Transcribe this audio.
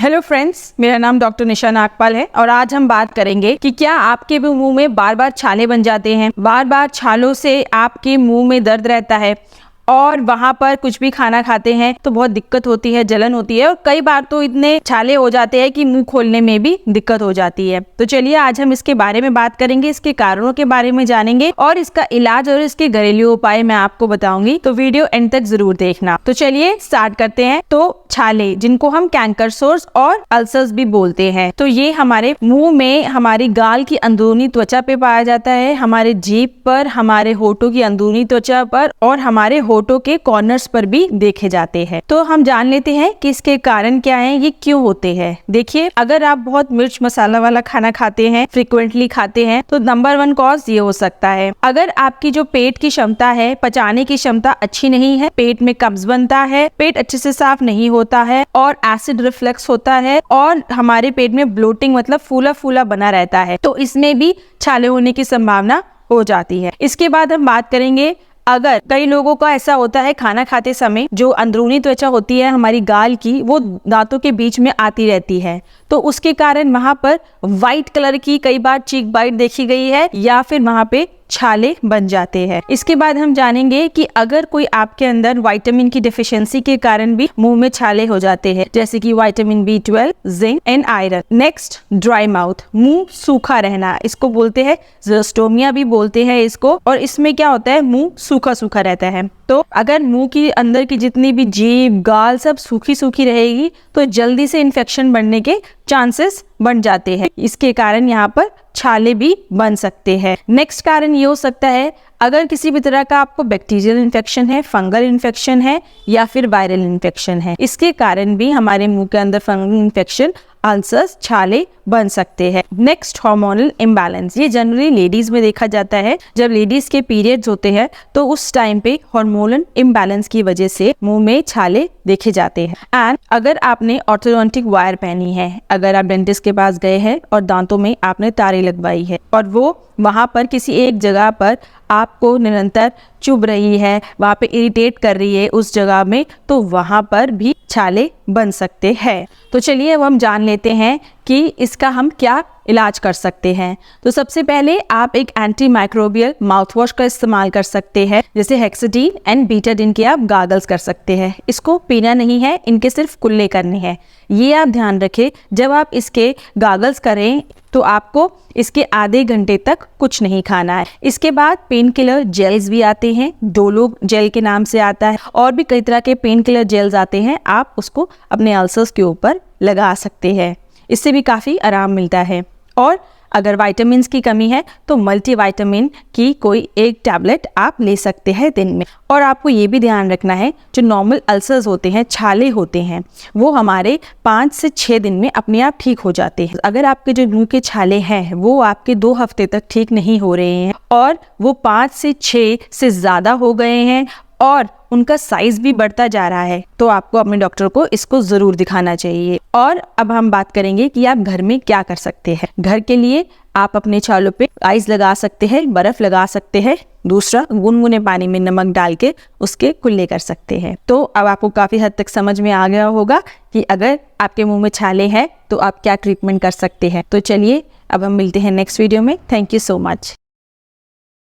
Hello friends, मेरा नाम doctor निशा नागपाल है और आज हम बात करेंगे कि क्या आपके भी मुंह में बार बार छाले बन जाते हैं। बार बार छालों से आपके मुंह में दर्द रहता है और वहां पर कुछ भी खाना खाते हैं तो बहुत दिक्कत होती है, जलन होती है और कई बार तो इतने छाले हो जाते हैं कि मुंह खोलने में भी दिक्कत हो जाती है। तो चलिए आज हम इसके बारे में बात करेंगे, इसके कारणों के बारे में जानेंगे और इसका इलाज और इसके घरेलू उपाय मैं आपको बताऊंगी, तो वीडियो एंड तक जरूर देखना। तो चलिए स्टार्ट करते हैं। तो छाले, जिनको हम कैंकर सोर्स और अल्सर्स भी बोलते हैं, तो ये हमारे मुंह में, हमारी गाल की अंदरूनी त्वचा पे पाया जाता है, हमारे जीभ पर, हमारे होठों की अंदरूनी त्वचा पर और हमारे होठों के कॉर्नर्स पर भी देखे जाते हैं। तो हम जान लेते हैं कि इसके कारण क्या हैं, ये क्यों होते हैं। देखिए, अगर आप बहुत मिर्च मसाला वाला खाना खाते हैं, फ्रिक्वेंटली खाते हैं, तो नंबर 1 कॉज ये हो सकता है। अगर आपकी जो पेट की क्षमता है, पचाने की क्षमता अच्छी नहीं है, पेट में कब्ज बनता है, पेट अच्छे से साफ नहीं होता है और एसिड रिफ्लक्स होता है और हमारे पेट में ब्लोटिंग मतलब फूला फूला बना रहता है, तो इसमें भी छाले होने की संभावना हो जाती है। इसके बाद हम बात करेंगे, अगर कई लोगों का ऐसा होता है, खाना खाते समय जो अंदरूनी त्वचा होती है हमारी गाल की, वो दांतों के बीच में आती रहती है, तो उसके कारण वहां पर व्हाइट कलर की कई बार चीक बाइट देखी गई है या फिर वहां पे छाले बन जाते हैं। इसके बाद हम जानेंगे कि अगर कोई आपके अंदर विटामिन की डिफिशियंसी के कारण भी मुंह में छाले हो जाते हैं, जैसे कि vitamin B12, zinc and iron. Next, dry mouth, मुंह सूखा रहना, इसको बोलते हैं ज़ीरोस्टोमिया भी बोलते हैं इसको, और इसमें क्या होता है, मुंह सूखा सूखा रहता है। तो अगर मुंह की अंदर की जितनी भी जीभ, गाल सब सूखी सूखी रहेगी तो जल्दी से इन्फेक्शन बढ़ने के चांसेस बन जाते हैं। इसके कारण यहाँ पर छाले भी बन सकते हैं। नेक्स्ट कारण ये हो सकता है, अगर किसी भी तरह का आपको बैक्टीरियल इन्फेक्शन है, फंगल इन्फेक्शन है या फिर वायरल इन्फेक्शन है, इसके कारण भी हमारे मुंह के अंदर फंगल इन्फेक्शन, अल्सर्स, छाले बन सकते हैं। नेक्स्ट, हार्मोनल इम्बैलेंस, ये जनरली लेडीज में देखा जाता है। जब लेडीज के पीरियड्स होते हैं तो उस टाइम पे हार्मोनल इम्बैलेंस की वजह से मुंह में छाले देखे जाते हैं। एंड अगर आपने ऑर्थोडोंटिक वायर पहनी है, अगर आप डेंटिस्ट के पास गए हैं और दांतों में आपने तारे लगवाई है और वो वहां पर किसी एक जगह पर आपको निरंतर चुभ रही है, वहां पे इरिटेट कर रही है उस जगह में, तो वहां पर भी छाले बन सकते हैं। तो चलिए अब हम जान लेते हैं कि इसका हम क्या इलाज कर सकते हैं। तो सबसे पहले आप एक एंटी माइक्रोबियल माउथ वॉश का इस्तेमाल कर सकते हैं, जैसे हेक्साडीन एंड बीटाडीन के आप गागल्स कर सकते हैं। इसको पीना नहीं है, इनके सिर्फ कुल्ले करने हैं। ये आप ध्यान रखें, जब आप इसके गागल्स करें तो आपको इसके आधे घंटे तक कुछ नहीं खाना है। इसके बाद पेन किलर जेल्स भी आते हैं, डोलो जेल के नाम से आता है, और भी कई तरह के पेन किलर जेल्स आते हैं, आप उसको अपने अल्सर्स के ऊपर लगा सकते हैं। इससे भी काफ़ी आराम मिलता है। और अगर विटामिन्स की कमी है तो मल्टीविटामिन की कोई एक टैबलेट आप ले सकते हैं दिन में। और आपको ये भी ध्यान रखना है, जो नॉर्मल अल्सर्स होते हैं, छाले होते हैं, वो हमारे 5 से 6 दिन में अपने आप ठीक हो जाते हैं। अगर आपके जो मुंह के छाले हैं वो आपके 2 हफ्ते तक ठीक नहीं हो रहे हैं और वो 5 से 6 से ज़्यादा हो गए हैं और उनका साइज भी बढ़ता जा रहा है, तो आपको अपने डॉक्टर को इसको जरूर दिखाना चाहिए। और अब हम बात करेंगे कि आप घर में क्या कर सकते हैं। घर के लिए आप अपने छालों पे आइस लगा सकते हैं, बर्फ लगा सकते हैं, दूसरा गुनगुने पानी में नमक डाल के उसके कुल्ले कर सकते हैं। तो अब आपको काफी हद तक समझ में आ गया होगा कि अगर आपके मुंह में छाले हैं तो आप क्या ट्रीटमेंट कर सकते हैं। तो चलिए अब हम मिलते हैं नेक्स्ट वीडियो में। Thank you so much.